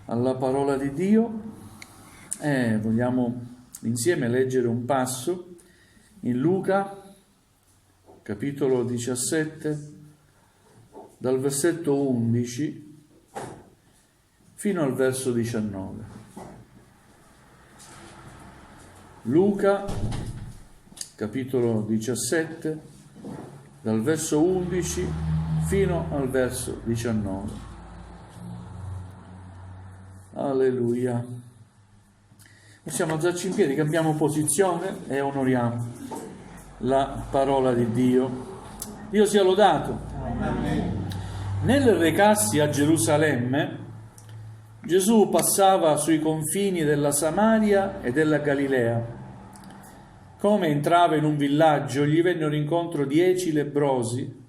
alla parola di Dio e vogliamo insieme leggere un passo in Luca, capitolo 17, dal versetto 11 fino al verso 19. Luca, capitolo 17, dal verso 11 fino al verso 19. Alleluia. Possiamo alzarci in piedi, cambiamo posizione e onoriamo la parola di Dio. Dio sia lodato. Amen. Nel recarsi a Gerusalemme, Gesù passava sui confini della Samaria e della Galilea. Come entrava in un villaggio, gli vennero incontro 10 lebbrosi,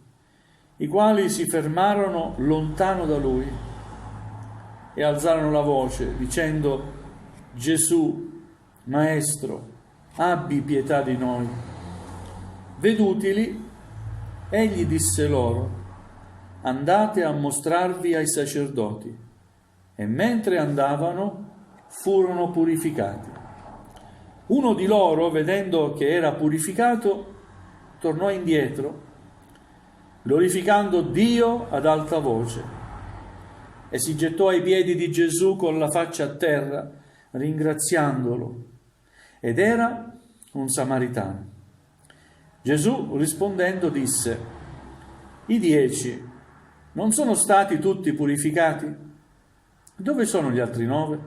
i quali si fermarono lontano da lui e alzarono la voce, dicendo: Gesù, Maestro, abbi pietà di noi. Vedutili, egli disse loro: andate a mostrarvi ai sacerdoti. E mentre andavano, furono purificati. Uno di loro, vedendo che era purificato, tornò indietro, glorificando Dio ad alta voce, e si gettò ai piedi di Gesù con la faccia a terra, ringraziandolo. Ed era un samaritano. Gesù rispondendo disse: i 10 non sono stati tutti purificati? Dove sono gli altri 9?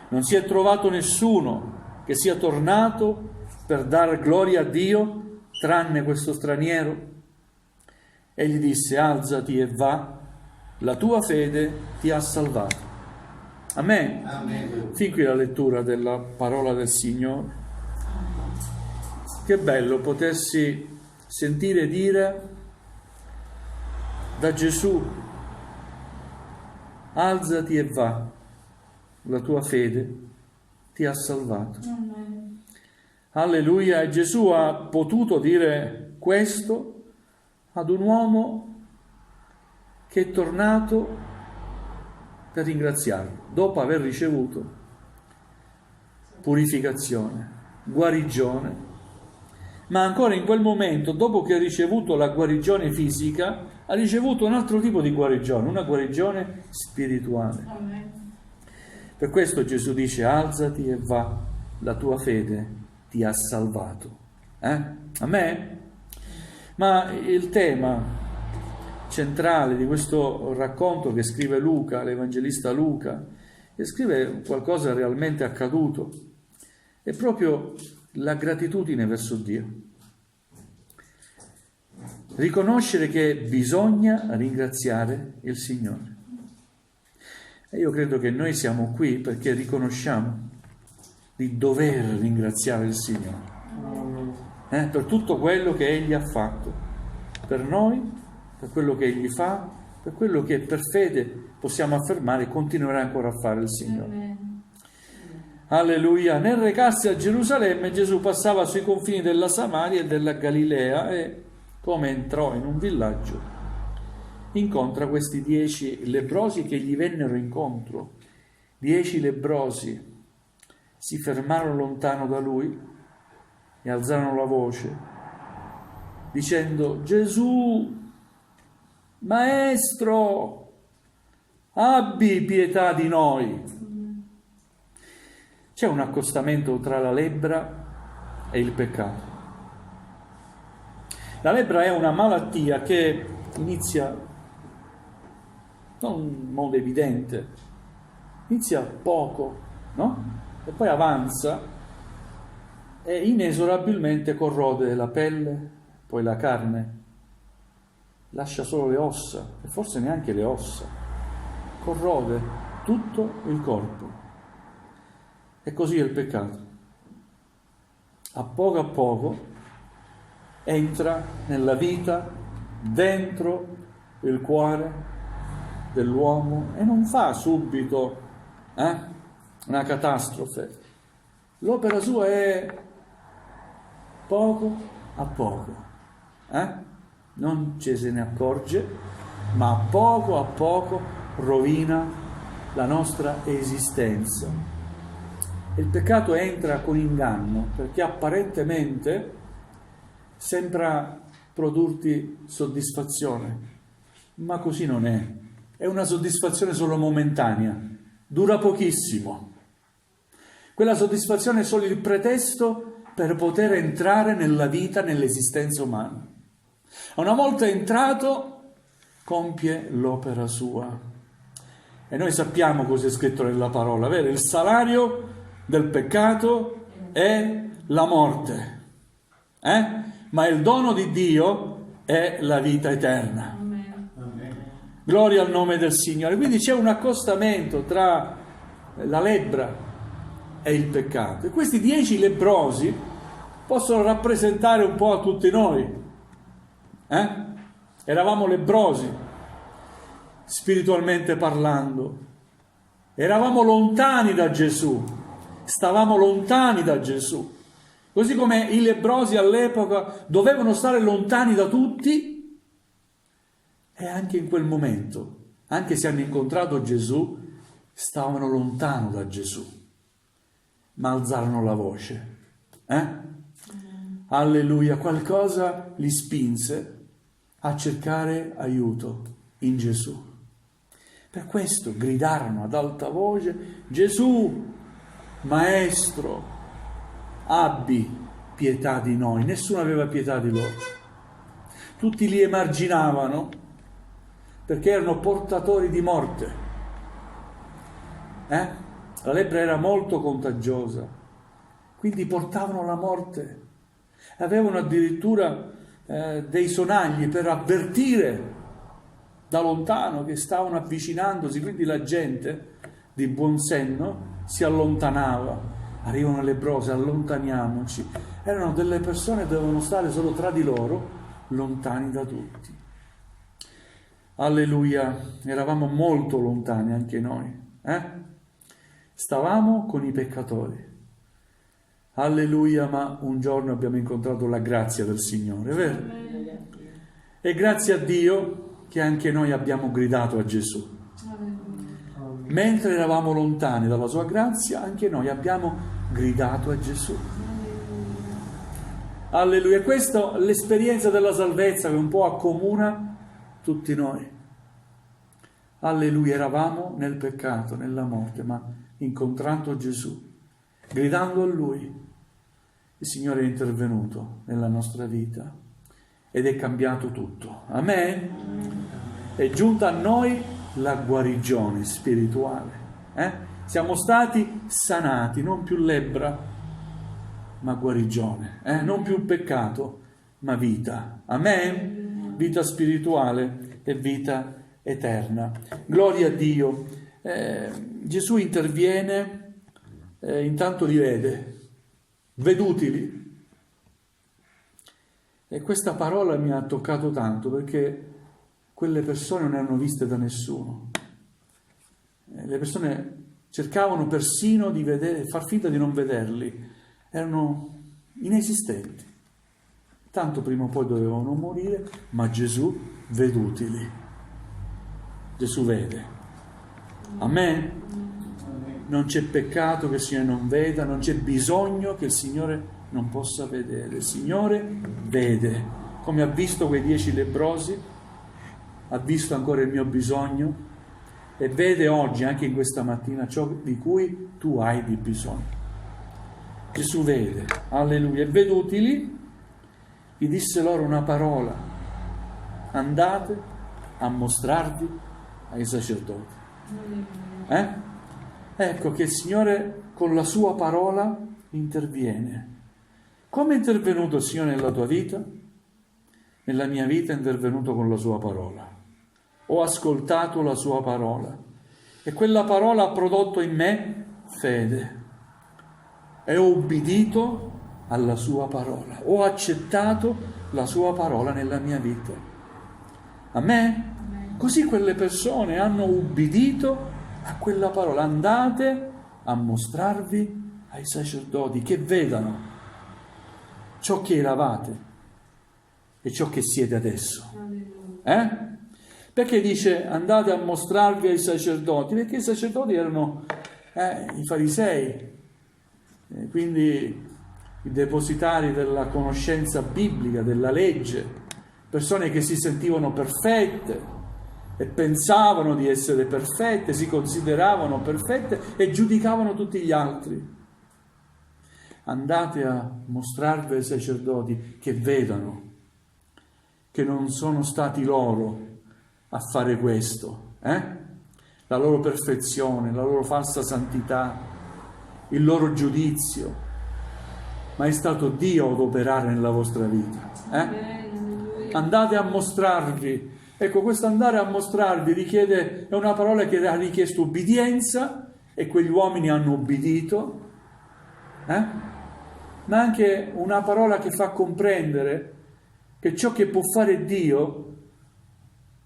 Non si è trovato nessuno che sia tornato per dar gloria a Dio, tranne questo straniero? Egli disse: alzati e va, la tua fede ti ha salvato. Amen. Amen. Fin qui la lettura della parola del Signore. Che bello potersi sentire dire da Gesù: alzati e va, la tua fede ti ha salvato. Amen. Alleluia. E Gesù ha potuto dire questo ad un uomo che è tornato per ringraziarlo, dopo aver ricevuto purificazione, guarigione, ma ancora in quel momento, dopo che ha ricevuto la guarigione fisica, ha ricevuto un altro tipo di guarigione, una guarigione spirituale. Amen. Per questo Gesù dice: alzati e va, la tua fede ti ha salvato. Amen? Ma il tema centrale di questo racconto che scrive Luca, l'evangelista Luca, e scrive qualcosa realmente accaduto, è proprio la gratitudine verso Dio. Riconoscere che bisogna ringraziare il Signore. E io credo che noi siamo qui perché riconosciamo di dover ringraziare il Signore per tutto quello che Egli ha fatto per noi, per quello che Egli fa, per quello che per fede possiamo affermare e continuerà ancora a fare il Signore. Amen. Alleluia. Nel recarsi a Gerusalemme, Gesù passava sui confini della Samaria e della Galilea e, come entrò in un villaggio, incontra questi 10 lebbrosi che gli vennero incontro. 10 lebbrosi si fermarono lontano da lui e alzarono la voce, dicendo: Gesù, Maestro, abbi pietà di noi. C'è un accostamento tra la lebbra e il peccato. La lebbra è una malattia che inizia non in modo evidente, inizia poco, no? E poi avanza e inesorabilmente corrode la pelle, poi la carne, lascia solo le ossa, e forse neanche le ossa, corrode tutto il corpo. E così è il peccato. A poco entra nella vita, dentro il cuore dell'uomo e non fa subito una catastrofe. L'opera sua è poco a poco. Non ci se ne accorge, ma a poco rovina la nostra esistenza. Il peccato entra con inganno, perché apparentemente sembra produrti soddisfazione, ma così non è. È una soddisfazione solo momentanea, dura pochissimo. Quella soddisfazione è solo il pretesto per poter entrare nella vita, nell'esistenza umana. Una volta entrato, compie l'opera sua. E noi sappiamo cosa è scritto nella parola, vero? Il salario del peccato è la morte, ma il dono di Dio è la vita eterna. Gloria al nome del Signore. Quindi c'è un accostamento tra la lebbra e il peccato. E questi 10 lebbrosi possono rappresentare un po' a tutti noi. Eravamo lebbrosi, spiritualmente parlando. Eravamo lontani da Gesù. Stavamo lontani da Gesù. Così come i lebbrosi all'epoca dovevano stare lontani da tutti. E anche in quel momento, anche se hanno incontrato Gesù, stavano lontano da Gesù, ma alzarono la voce. Alleluia, qualcosa li spinse a cercare aiuto in Gesù. Per questo gridarono ad alta voce: Gesù, Maestro, abbi pietà di noi. Nessuno aveva pietà di loro. Tutti li emarginavano, perché erano portatori di morte. La lebbra era molto contagiosa, quindi portavano la morte. Avevano addirittura dei sonagli per avvertire da lontano che stavano avvicinandosi, quindi la gente di buon senno si allontanava. Arrivano lebbrosi, allontaniamoci. Erano delle persone che dovevano stare solo tra di loro, lontani da tutti. Alleluia, eravamo molto lontani anche noi. Stavamo con i peccatori. Alleluia, ma un giorno abbiamo incontrato la grazia del Signore, vero? E grazie a Dio che anche noi abbiamo gridato a Gesù. Mentre eravamo lontani dalla sua grazia, anche noi abbiamo gridato a Gesù. Alleluia, questa è l'esperienza della salvezza che un po' accomuna tutti noi. Alleluia, eravamo nel peccato, nella morte, ma incontrando Gesù, gridando a Lui, il Signore è intervenuto nella nostra vita ed è cambiato tutto. Amen? È giunta a noi la guarigione spirituale. Siamo stati sanati, non più lebbra, ma guarigione. Non più peccato, ma vita. Amen? Vita spirituale e vita eterna. Gloria a Dio. Gesù interviene, intanto li vede, vedutili. E questa parola mi ha toccato tanto, perché quelle persone non erano viste da nessuno. Le persone cercavano persino di vedere, far finta di non vederli. Erano inesistenti. Tanto prima o poi dovevano morire, ma Gesù vedutili. Gesù vede. Amen? Non c'è peccato che il Signore non veda, non c'è bisogno che il Signore non possa vedere. Il Signore vede, come ha visto quei 10 lebbrosi, ha visto ancora il mio bisogno e vede oggi, anche in questa mattina, ciò di cui tu hai di bisogno. Gesù vede, alleluia. E vedutili, gli disse loro una parola: andate a mostrarvi ai sacerdoti. Ecco che il Signore con la sua parola interviene. Come è intervenuto il Signore nella tua vita? Nella mia vita è intervenuto con la sua parola. Ho ascoltato la sua parola e quella parola ha prodotto in me fede e ho ubbidito alla sua parola, ho accettato la sua parola nella mia vita. Amen? Così quelle persone hanno ubbidito a quella parola. Andate a mostrarvi ai sacerdoti, che vedano ciò che eravate e ciò che siete adesso. Perché dice andate a mostrarvi ai sacerdoti? Perché i sacerdoti erano i farisei, quindi i depositari della conoscenza biblica, della legge, persone che si sentivano perfette e pensavano di essere perfette, si consideravano perfette e giudicavano tutti gli altri. Andate a mostrarvi ai sacerdoti che vedano che non sono stati loro a fare questo, la loro perfezione, la loro falsa santità, il loro giudizio, ma è stato Dio ad operare nella vostra vita. Andate a mostrarvi. Ecco, questo andare a mostrarvi è una parola che ha richiesto ubbidienza, e quegli uomini hanno ubbidito, ma anche una parola che fa comprendere che ciò che può fare Dio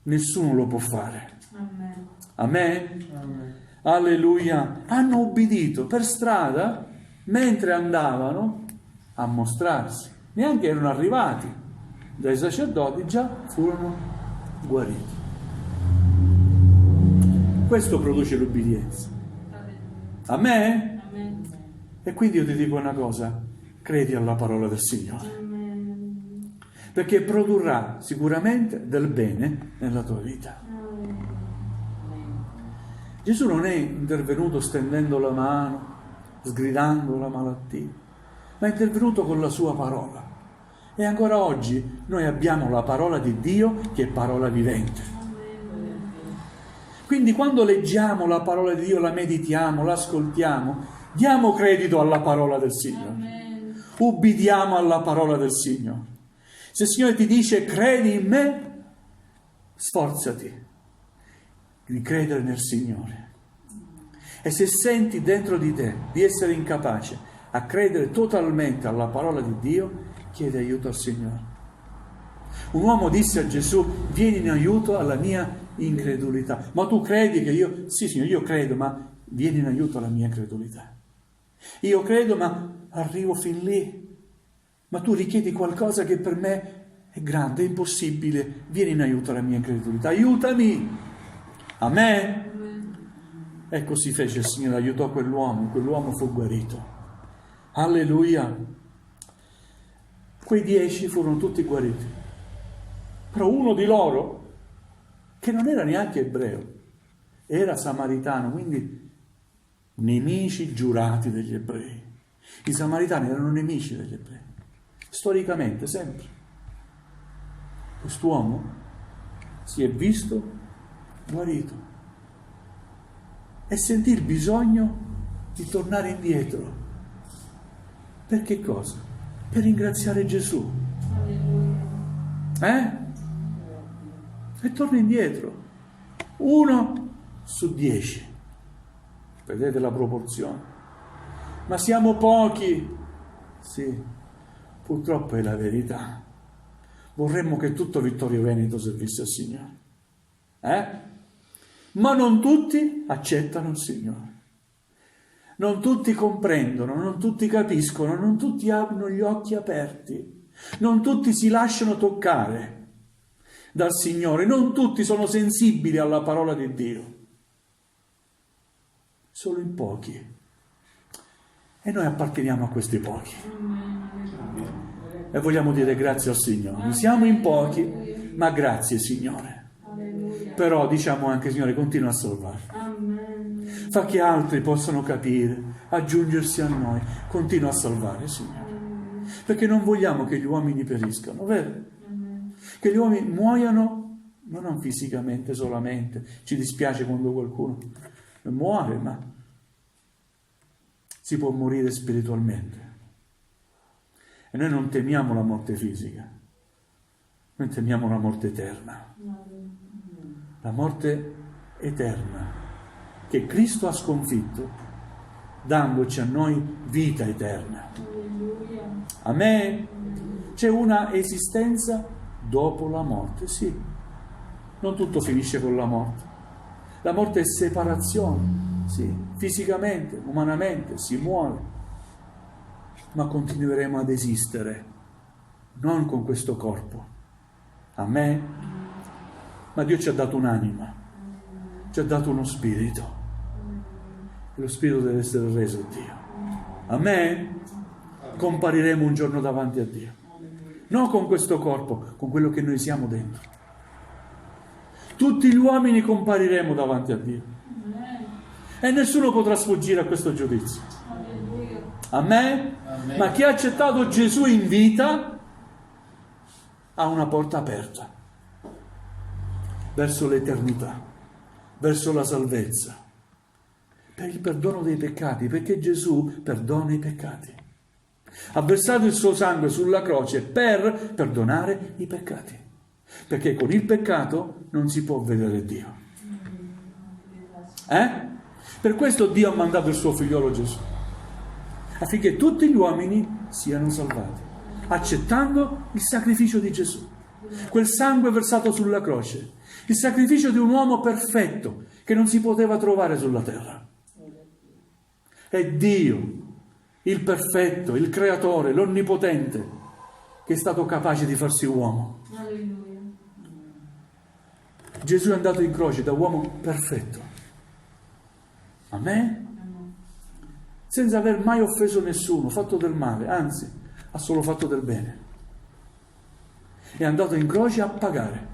nessuno lo può fare. Amen. Amen? Amen. Alleluia. Hanno ubbidito per strada mentre andavano a mostrarsi. Neanche erano arrivati dai sacerdoti, già furono guariti. Questo produce l'ubbidienza. Amen? Amen. E quindi io ti dico una cosa: credi alla parola del Signore, perché produrrà sicuramente del bene nella tua vita. Gesù non è intervenuto stendendo la mano, sgridando la malattia, ma è intervenuto con la sua parola. E ancora oggi noi abbiamo la parola di Dio, che è parola vivente. Quindi quando leggiamo la parola di Dio, la meditiamo, l'ascoltiamo, diamo credito alla parola del Signore. Ubbidiamo alla parola del Signore. Se il Signore ti dice credi in me, sforzati di credere nel Signore. E se senti dentro di te di essere incapace a credere totalmente alla parola di Dio, chiedi aiuto al Signore. Un uomo disse a Gesù: vieni in aiuto alla mia incredulità. Ma tu credi che io... Sì, Signore, io credo, ma vieni in aiuto alla mia incredulità. Io credo, ma arrivo fin lì. Ma tu richiedi qualcosa che per me è grande, è impossibile. Vieni in aiuto alla mia incredulità. Aiutami. Amen. E così fece il Signore, aiutò quell'uomo fu guarito. Alleluia. Quei 10 furono tutti guariti. Però uno di loro, che non era neanche ebreo, era samaritano, quindi nemici giurati degli ebrei. I samaritani erano nemici degli ebrei, storicamente, sempre. Quest'uomo si è visto guarito e sentì il bisogno di tornare indietro. Per che cosa? Per ringraziare Gesù. E torna indietro. 1 su 10. Vedete la proporzione. Ma siamo pochi. Sì, purtroppo è la verità. Vorremmo che tutto Vittorio Veneto servisse al Signore. Ma non tutti accettano il Signore. Non tutti comprendono, non tutti capiscono, non tutti hanno gli occhi aperti, non tutti si lasciano toccare dal Signore, non tutti sono sensibili alla parola di Dio. Solo in pochi. E noi apparteniamo a questi pochi. E vogliamo dire grazie al Signore. Siamo in pochi, ma grazie Signore. Però diciamo anche: Signore, continua a salvare. Fa che altri possano capire, aggiungersi a noi. Continua a salvare, Signore. Perché non vogliamo che gli uomini periscano, vero? Che gli uomini muoiano, ma non fisicamente solamente. Ci dispiace quando qualcuno muore, ma si può morire spiritualmente. E noi non temiamo la morte fisica, noi temiamo la morte eterna. La morte eterna che Cristo ha sconfitto, dandoci a noi vita eterna. Amen. C'è una esistenza dopo la morte, sì. Non tutto finisce con la morte. La morte è separazione, sì. Fisicamente, umanamente, si muore. Ma continueremo ad esistere, non con questo corpo. Amen. Ma Dio ci ha dato un'anima, ci ha dato uno spirito. E lo spirito deve essere reso a Dio. Amen? Compariremo un giorno davanti a Dio. Non con questo corpo, con quello che noi siamo dentro. Tutti gli uomini compariremo davanti a Dio. E nessuno potrà sfuggire a questo giudizio. Amen? Amen. Ma chi ha accettato Gesù in vita ha una porta aperta verso l'eternità, verso la salvezza, per il perdono dei peccati, perché Gesù perdona i peccati. Ha versato il suo sangue sulla croce per perdonare i peccati, perché con il peccato non si può vedere Dio. Per questo Dio ha mandato il suo figliolo Gesù, affinché tutti gli uomini siano salvati, accettando il sacrificio di Gesù, quel sangue versato sulla croce, il sacrificio di un uomo perfetto che non si poteva trovare sulla terra. È Dio, il perfetto, il creatore, l'onnipotente, che è stato capace di farsi uomo. Alleluia. Gesù è andato in croce da uomo perfetto. Amen? Senza aver mai offeso nessuno, fatto del male, anzi, ha solo fatto del bene. È andato in croce a pagare,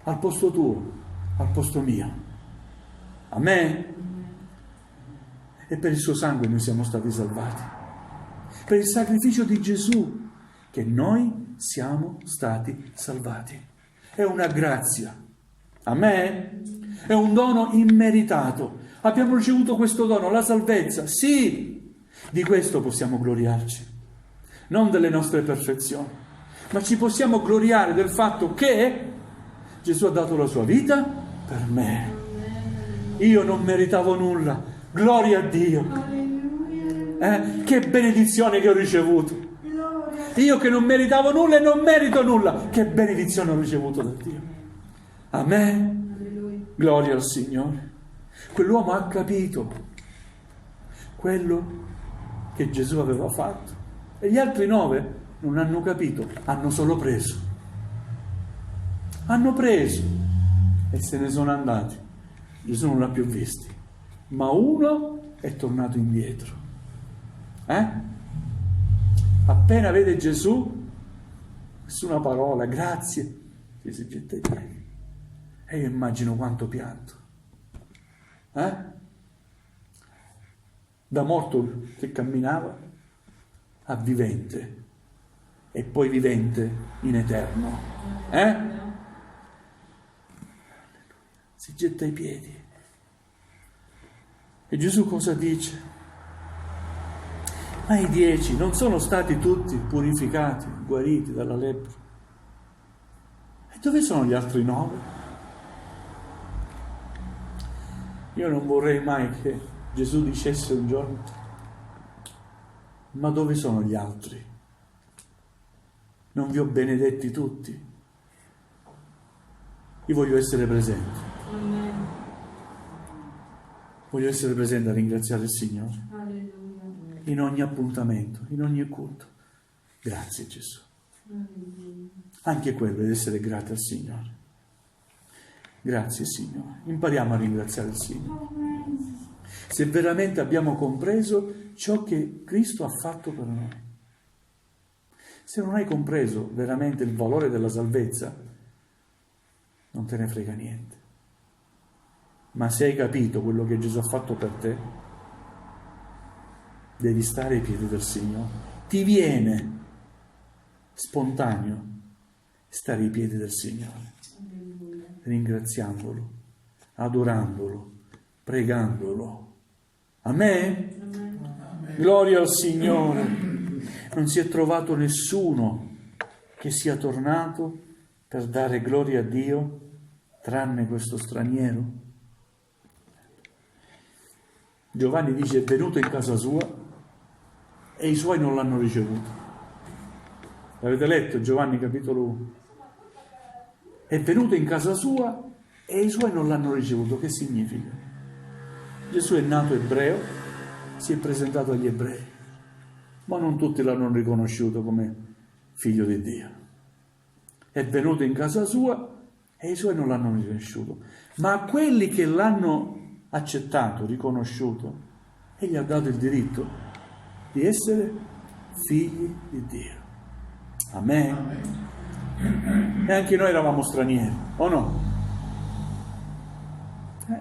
al posto tuo, al posto mio. Amen? E per il suo sangue noi siamo stati salvati. Per il sacrificio di Gesù che noi siamo stati salvati. È una grazia. Amen? È un dono immeritato. Abbiamo ricevuto questo dono, la salvezza. Sì, di questo possiamo gloriarci. Non delle nostre perfezioni, ma ci possiamo gloriare del fatto che Gesù ha dato la sua vita per me. Io non meritavo nulla. Gloria a Dio. Che benedizione che ho ricevuto. Io che non meritavo nulla e non merito nulla. Che benedizione ho ricevuto da Dio. Amen. Gloria al Signore. Quell'uomo ha capito quello che Gesù aveva fatto. E gli altri 9 non hanno capito, hanno solo preso. Hanno preso e se ne sono andati. Gesù non l'ha più visti. Ma uno è tornato indietro. Appena vede Gesù, nessuna parola, grazie, si getta ai piedi. E io immagino quanto pianto. Da morto che camminava a vivente e poi vivente in eterno. Si getta ai piedi. E Gesù cosa dice? Ma i 10 non sono stati tutti purificati, guariti dalla lebbra? E dove sono gli altri 9? Io non vorrei mai che Gesù dicesse un giorno: ma dove sono gli altri? Non vi ho benedetti tutti? Io voglio essere presente. Voglio essere presente a ringraziare il Signore. Alleluia. In ogni appuntamento, in ogni culto. Grazie Gesù. Alleluia. Anche quello è essere grati al Signore. Grazie Signore. Impariamo a ringraziare il Signore. Se veramente abbiamo compreso ciò che Cristo ha fatto per noi. Se non hai compreso veramente il valore della salvezza, non te ne frega niente. Ma se hai capito quello che Gesù ha fatto per te, devi stare ai piedi del Signore. Ti viene spontaneo stare ai piedi del Signore, ringraziandolo, adorandolo, pregandolo. Amen? Amen. Gloria al Signore. Non si è trovato nessuno che sia tornato per dare gloria a Dio, tranne questo straniero. Giovanni dice: è venuto in casa sua e i suoi non l'hanno ricevuto. L'avete letto Giovanni capitolo 1? È venuto in casa sua e i suoi non l'hanno ricevuto. Che significa? Gesù è nato ebreo, si è presentato agli ebrei, ma non tutti l'hanno riconosciuto come figlio di Dio. È venuto in casa sua e i suoi non l'hanno riconosciuto. Ma a quelli che l'hanno accettato, riconosciuto, egli ha dato il diritto di essere figli di Dio. Amen. E anche noi eravamo stranieri, o no?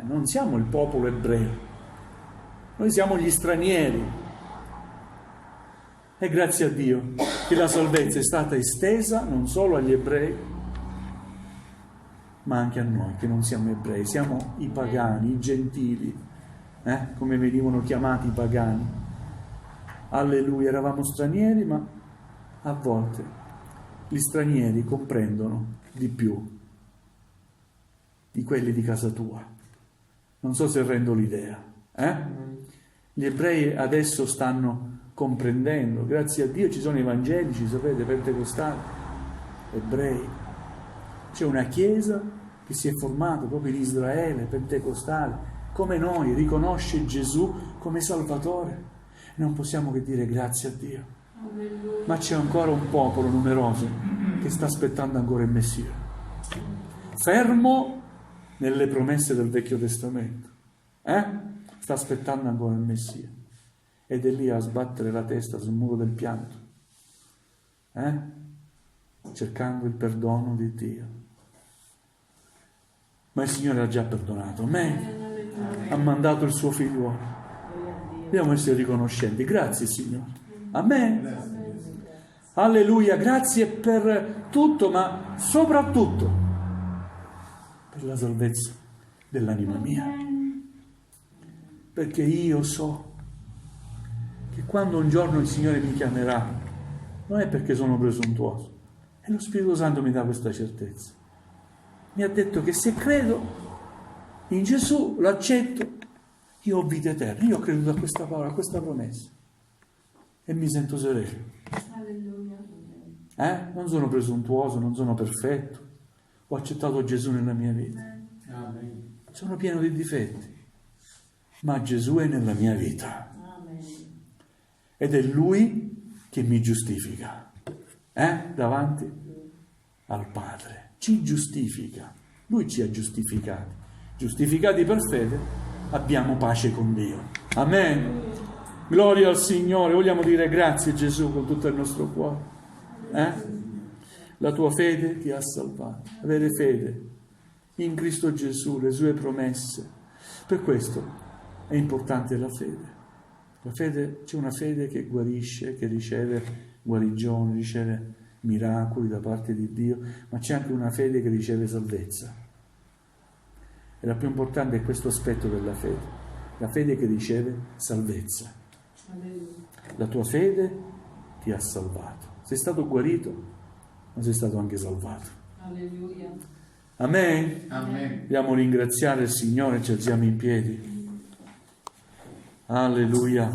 Non siamo il popolo ebreo, noi siamo gli stranieri. E grazie a Dio che la salvezza è stata estesa non solo agli ebrei, ma anche a noi che non siamo ebrei, siamo i pagani, i gentili, come venivano chiamati i pagani. Alleluia, eravamo stranieri, ma a volte gli stranieri comprendono di più di quelli di casa tua. Non so se rendo l'idea. Gli ebrei adesso stanno comprendendo, grazie a Dio ci sono evangelici, sapete, pentecostali, ebrei. C'è una chiesa che si è formata proprio in Israele, pentecostale, come noi, riconosce Gesù come Salvatore. Non possiamo che dire grazie a Dio. Ma c'è ancora un popolo numeroso che sta aspettando ancora il Messia, fermo nelle promesse del Vecchio Testamento. Sta aspettando ancora il Messia. Ed è lì a sbattere la testa sul muro del pianto, cercando il perdono di Dio. Ma il Signore ha già perdonato. Ha mandato il suo figliuolo. Dobbiamo essere riconoscenti. Grazie Signore. Amen. Alleluia. Grazie per tutto, ma soprattutto per la salvezza dell'anima mia. Perché io so che quando un giorno il Signore mi chiamerà, non è perché sono presuntuoso, e lo Spirito Santo mi dà questa certezza. Mi ha detto che se credo in Gesù, lo accetto, io ho vita eterna. Io ho creduto a questa parola, a questa promessa, e mi sento sereno. Non sono presuntuoso, non sono perfetto, ho accettato Gesù nella mia vita. Sono pieno di difetti, ma Gesù è nella mia vita. Ed è Lui che mi giustifica, davanti al Padre. Ci giustifica. Lui ci ha giustificati. Giustificati per fede, abbiamo pace con Dio. Amen. Gloria al Signore. Vogliamo dire grazie Gesù con tutto il nostro cuore. La tua fede ti ha salvato. Avere fede in Cristo Gesù, le sue promesse. Per questo è importante la fede. La fede, c'è una fede che guarisce, che riceve guarigione, riceve miracoli da parte di Dio, ma c'è anche una fede che riceve salvezza. E la più importante è questo aspetto della fede, la fede che riceve salvezza. La tua fede ti ha salvato. Sei stato guarito, ma sei stato anche salvato. Alleluia. Amen. Amen. Dobbiamo ringraziare il Signore, ci alziamo in piedi. Alleluia.